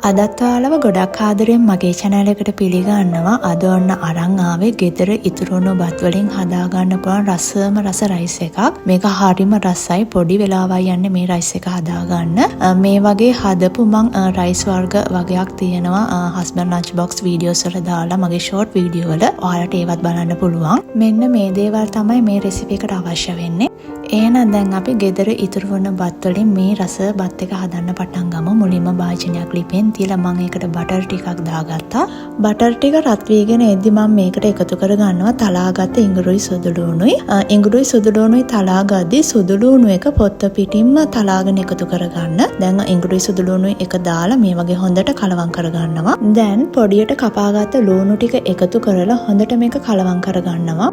අදත් ඔයාලව ගොඩක් ආදරෙන් මගේ channel එකට පිළිගන්නවා. අද ඔන්න අරන් ආවේ ගෙදර ඉතුරු වුණු බත් වලින් හදා ගන්න පුළුවන් රසම රස රයිස් එකක්. මේක හරිම රසයි. පොඩි වෙලාවයි යන්නේ මේ රයිස් එක හදා ගන්න. මේ වගේ හදපු මං රයිස් වර්ග වගේක් තියෙනවා husband lunch box videos වල දාලා මගේ short video වල. ඔයාලට ඒවත් බලන්න පුළුවන්. මෙන්න මේ දේවල් තමයි මේ recipe එකට අවශ්‍ය වෙන්නේ. එහෙනම් දැන් අපි ගෙදර ඉතුරු වුණ බත් වලින් මේ රස බත් එක හදන්න පටන් ගමු. මුලින්ම භාජනයක් ලිපෙන් තියලා මම ඒකට බටර් ටිකක් දාගත්තා. බටර් ටික රත් වීගෙන එද්දි මම මේකට එකතු කර ගන්නවා තලාගත්ත ඉඟුරුයි සුදුලූණුයි. ඉඟුරුයි සුදුලූණුයි තලාගද්දි සුදුලූණු එක පොත්ත පිටින්ම තලාගෙන එකතු කරගන්න. දැන් ඉඟුරුයි සුදුලූණුයි එක දාලා මේ වගේ හොඳට කලවම් කරගන්නවා. දැන් පොඩියට කපාගත්ත ලූණු ටික එකතු කරලා හොඳට මේක කලවම් කරගන්නවා.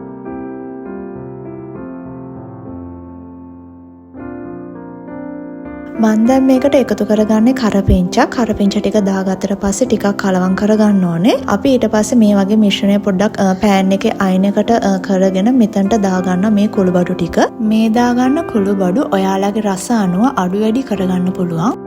මම දැන් මේකට එකතු කරගන්නේ කරපිංචා. කරපිංචා ටික දාගත්තට පස්සේ ටිකක් කලවම් කරගන්න ඕනේ. අපි ඊට පස්සේ මේ වගේ මිශ්‍රණය පොඩ්ඩක් පෑන් එකේ අයින් එකට කරගෙන මෙතනට දාගන්න මේ කුළුබඩු ටික. මේ දාගන්න කුළුබඩු ඔයාලගේ රස අනුව අඩු වැඩි කරගන්න පුළුවන්.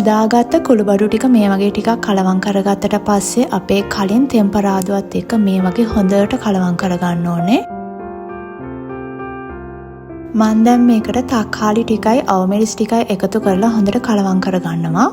දාගත්ත කුළුබඩු ටික මේ වගේ ටිකක් කලවම් කරගත්තට පස්සේ අපේ කලින් තෙම්පරාදුවත් එක්ක මේ වගේ හොඳට කලවම් කරගන්න ඕනේ. මම දැන් මේකට තක්කාලි ටිකයි අවමෙරිස් ටිකයි එකතු කරලා හොඳට කලවම් කරගන්නවා.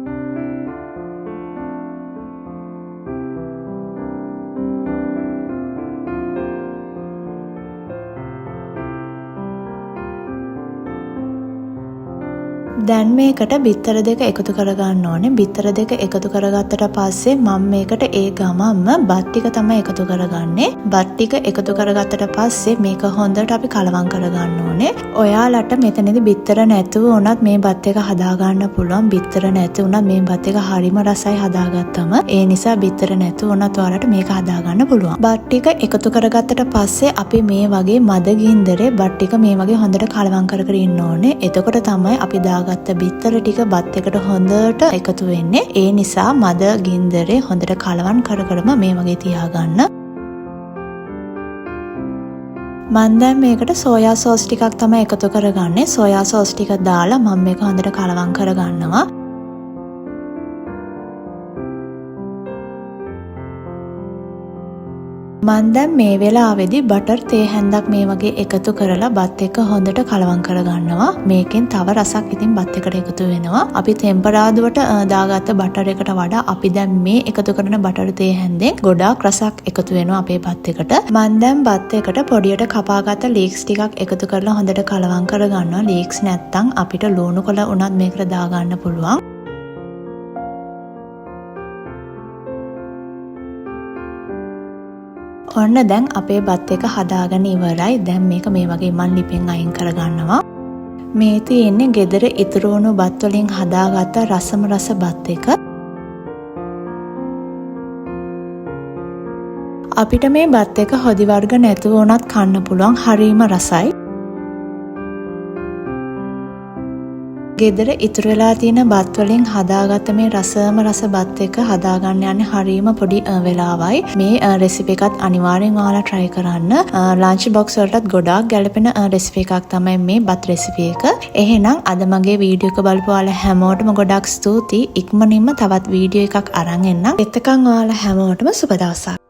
දැන් මේකට බිත්තර දෙක එකතු කරගන්න ඕනේ. බිත්තර දෙක එකතු කරගත්තට පස්සේ මම මේකට ඒ ගමම්ම බත් ටික තමයි එකතු කරගන්නේ. බත් ටික එකතු කරගත්තට පස්සේ මේක හොඳට අපි කලවම් කරගන්න ඕනේ. ඔයාලට මෙතනදී බිත්තර නැතුව උනත් මේ බත් එක හදා ගන්න පුළුවන්. බිත්තර නැති උනත් මේ බත් එක හරිම රසයි හදාගත්තම. ඒ නිසා බිත්තර නැතුව උනත් ඔයාලට මේක හදා ගන්න පුළුවන්. බත් ටික එකතු කරගත්තට පස්සේ අපි මේ වගේ මද ගින්දරේ බත් ටික මේ වගේ හොඳට කලවම් කර කර ඉන්න ඕනේ. එතකොට තමයි අපි දාගත්ත බිත්තර ටික බත් එකට හොඳට එකතු වෙන්නේ. ඒ නිසා මද ගින්දරේ හොඳට කලවම් කර කරම මේ වගේ තියාගන්න. මම දැන් මේකට සෝයා සෝස් ටිකක් තමයි එකතු කරගන්නේ. සෝයා සෝස් ටික දාලා මම මේක හොඳට කලවම් කරගන්නවා. මම දැන් මේ වෙලාවේදී බටර් තේ හැන්දක් මේ වගේ එකතු කරලා බත් එක හොඳට කලවම් කරගන්නවා. මේකෙන් තව රසක් ඉතින් බත් එකට එකතු වෙනවා. අපි තෙම්පරාදුවට දාගත්ත බටර් එකට වඩා අපි දැන් මේ එකතු කරන බටර් තේ හැන්දෙන් ගොඩාක් රසක් එකතු වෙනවා අපේ බත් එකට. මම දැන් බත් එකට පොඩියට කපාගත්ත ලීක්ස් ටිකක් එකතු කරලා හොඳට කලවම් කරගන්නවා. ලීක්ස් නැත්තම් අපිට ලුණු කොළ උනත් මේකට දාගන්න පුළුවන්. ඔන්න දැන් අපේ බත් එක හදාගෙන ඉවරයි. දැන් මේක මේ වගේ මන් ලිපෙන් අයින් කරගන්නවා. මේ තියෙන්නේ ගෙදර ඉතුරු වුණු බත් වලින් හදාගත්ත රසම රස බත් එක. අපිට මේ බත් එක හොදි වර්ග නැතුව උනත් කන්න පුළුවන්. හරිම රසයි. ගෙදර ඉතුරු වෙලා තියෙන බත් වලින් හදාගත්ත මේ රසම රස බත් එක හදාගන්න යන්නේ හරිම පොඩි වෙලාවයි. මේ රෙසිපි එකත් අනිවාර්යෙන් ඔයාලා try කරන්න. ලන්ච් බොක්ස් වලටත් ගොඩාක් ගැලපෙන රෙසිපි එකක් තමයි මේ බත් රෙසිපි එක. එහෙනම් අද මගේ වීඩියෝ එක බලපු ඔයාලා හැමෝටම ගොඩක් ස්තුතියි. ඉක්මනින්ම තවත් වීඩියෝ එකක් අරන් එන්නම්. එතකන් ඔයාලා හැමෝටම සුබ දවසක්.